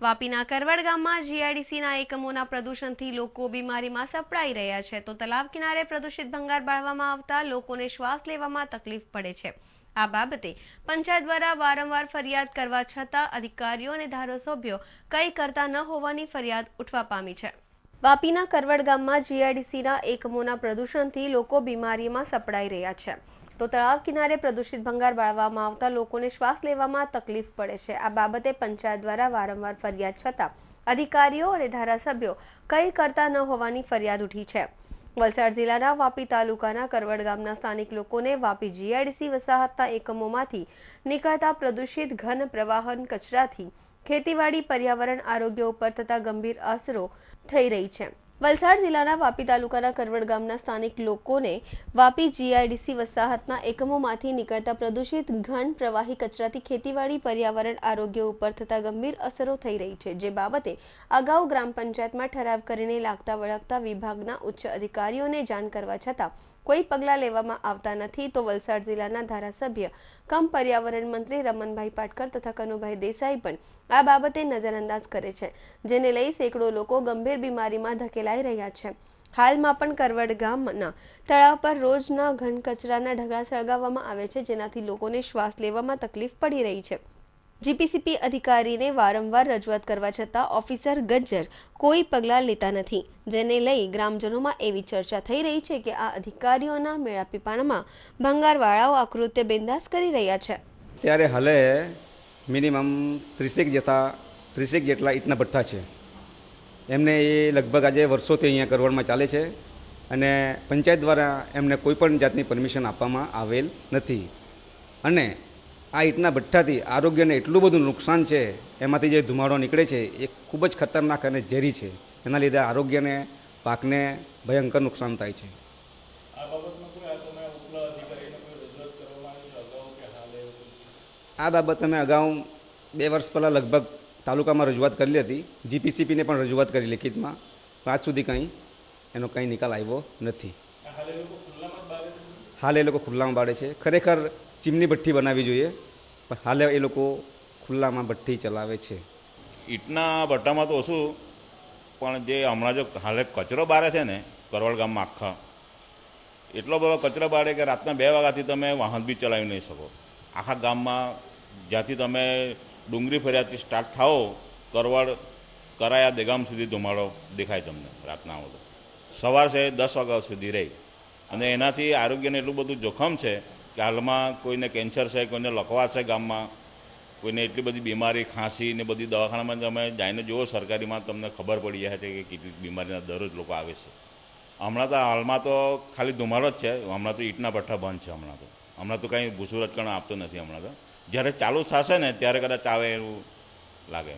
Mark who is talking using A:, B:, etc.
A: વાપીના કરવડ ગામમાં જીઆઈડીસીના એકમોના પ્રદૂષણથી લોકો બીમારીમાં સપડાઈ રહ્યા છે તો તલાવ કિનારે પ્રદૂષિત ભંગાર બાળવામાં આવતા લોકોને શ્વાસ લેવામાં તકલીફ પડે છે। આ બાબતે પંચાયત દ્વારા વારંવાર ફરિયાદ કરવા છતાં અધિકારીઓ અને ધારાસભ્યો કંઈ કરતા ન હોવાની ફરિયાદ ઉઠવા પામી છે। વાપીના કરવડ ગામમાં જીઆઈડીસીના એકમોના પ્રદૂષણથી લોકો બીમારીમાં સપડાઈ રહ્યા છે તો તળાવ કિનારે પ્રદૂષિત ભંગાર બાળવામાં આવતા લોકોને શ્વાસ લેવામાં તકલીફ પડે છે। આ બાબતે પંચાયત દ્વારા વારંવાર ફરિયાદ છતાં અધિકારીઓ અને ધારાસભ્યો કંઈ કરતા ન હોવાની ફરિયાદ ઉઠી છે। વલસાડ જિલ્લાના વાપી તાલુકાના કરવડ ગામના સ્થાનિક લોકોને વાપી જીઆઈડીસી વસાહતના એકમોમાંથી નીકળતા પ્રદૂષિત ઘન પ્રવાહન કચરાથી ખેતીવાડી પર્યાવરણ આરોગ્ય ઉપર થતા ગંભીર અસરો થઈ રહી છે। વલસાડ જિલ્લાના વાપી તાલુકાના કરવડ ગામના સ્થાનિક લોકોને વાપી જીઆઈડીસી વસાહતના એકમોમાંથી નીકળતા પ્રદૂષિત ઘન પ્રવાહી કચરાથી ખેતીવાડી પર્યાવરણ આરોગ્ય ઉપર થતા ગંભીર અસરો થઈ રહી છે, જે બાબતે અગાઉ ગ્રામ પંચાયતમાં ઠરાવ કરીને લાગતા વળગતા વિભાગના ઉચ્ચ અધિકારીઓને જાણ કરવા છતાં કોઈ પગલાં લેવામાં આવતા નથી તો વલસાડ જિલ્લાના ધારાસભ્ય કમ પર્યાવરણ મંત્રી રમણભાઈ પાટકર તથા કનુભાઈ દેસાઈ પણ આ બાબતે નજરઅંદાજ કરે છે, જેને લઈ સેંકડો લોકો ગંભીર બીમારીમાં ધકેલાઈ રહ્યા છે। હાલમાં પણ કરવડ ગામના તળાવ પર રોજના ઘન કચરાના ઢગલા સળગાવવામાં આવે છે, જેનાથી લોકોને શ્વાસ લેવામાં તકલીફ પડી રહી છે। જીપીસીપી અધિકારીને વારંવાર રજૂઆત કરવા છતાં ઓફિસર ગજ્જર કોઈ પગલાં લેતા નથી, જેને લઈ ગ્રામજનોમાં એવી ચર્ચા થઈ રહી છે કે આ અધિકારીઓના મેળાપીપાણમાં ભંગારવાળાઓ આકૃત્ય બિંદાસ કરી રહ્યા છે।
B: ત્યારે હાલે મિનિમમ 30 જેટલા ઈંટના ભઠ્ઠા છે। એમને એ લગભગ આજે વર્ષોથી અહીંયા કરવડમાં ચાલે છે અને પંચાયત દ્વારા એમને કોઈ પણ જાતની પરમિશન આપવામાં આવેલ નથી અને આ ઈંટના ભઠ્ઠાથી આરોગ્યને એટલું બધું નુકસાન છે, એમાંથી જે ધુમાડો નીકળે છે એ ખૂબ જ ખતરનાક અને ઝેરી છે। એના લીધે આરોગ્યને પાકને ભયંકર નુકસાન થાય છે। આ બાબત અમે અગાઉ 2 વર્ષ પહેલાં લગભગ તાલુકામાં રજૂઆત કરેલી હતી, જીપીસીપીને પણ રજૂઆત કરી લેખિતમાં, પણ આજ સુધી એનો કંઈ નિકાલ આવ્યો નથી। હાલ એ લોકો ખુલ્લામાં બાળે છે। ખરેખર ચીમની ભઠ્ઠી બનાવવી જોઈએ, પણ હાલે એ લોકો ખુલ્લામાં ભઠ્ઠી ચલાવે છે।
C: ઈંટના ભઠ્ઠામાં તો ઓછું, પણ જે હમણાં જો હાલે કચરો બારે છે ને કરવડ ગામમાં આખા એટલો બધો કચરો બાળે કે રાતના 2 વાગ્યાથી તમે વાહન બી ચલાવી નહીં શકો। આખા ગામમાં જ્યાંથી તમે ડુંગરી ફરિયાથી સ્ટાર્ટ થાઓ કરવડ કરાયા દેગામ સુધી ધુમાડો દેખાય તમને રાતના આવો તો સવાર છે 10 વાગ્યા સુધી રહી અને એનાથી આરોગ્યને એટલું બધું જોખમ છે કે હાલમાં કોઈને કેન્સર છે, કોઈને લકવા છે, ગામમાં કોઈને એટલી બધી બીમારી ખાંસી ને બધી દવાખાનામાં તમે જઈને જુઓ સરકારીમાં તમને ખબર પડી જાય છે કે કેટલી બીમારીના દરરોજ લોકો આવે છે। હમણાં તો હાલમાં તો ખાલી ધુમાડો જ છે, હમણાં તો ઈંટના ભઠ્ઠા બંધ છે। હમણાં તો કંઈ ભૂસું રચકણ આપતો નથી। હમણાં તો જ્યારે ચાલુ થશે ને ત્યારે કદાચ આવે એવું લાગે।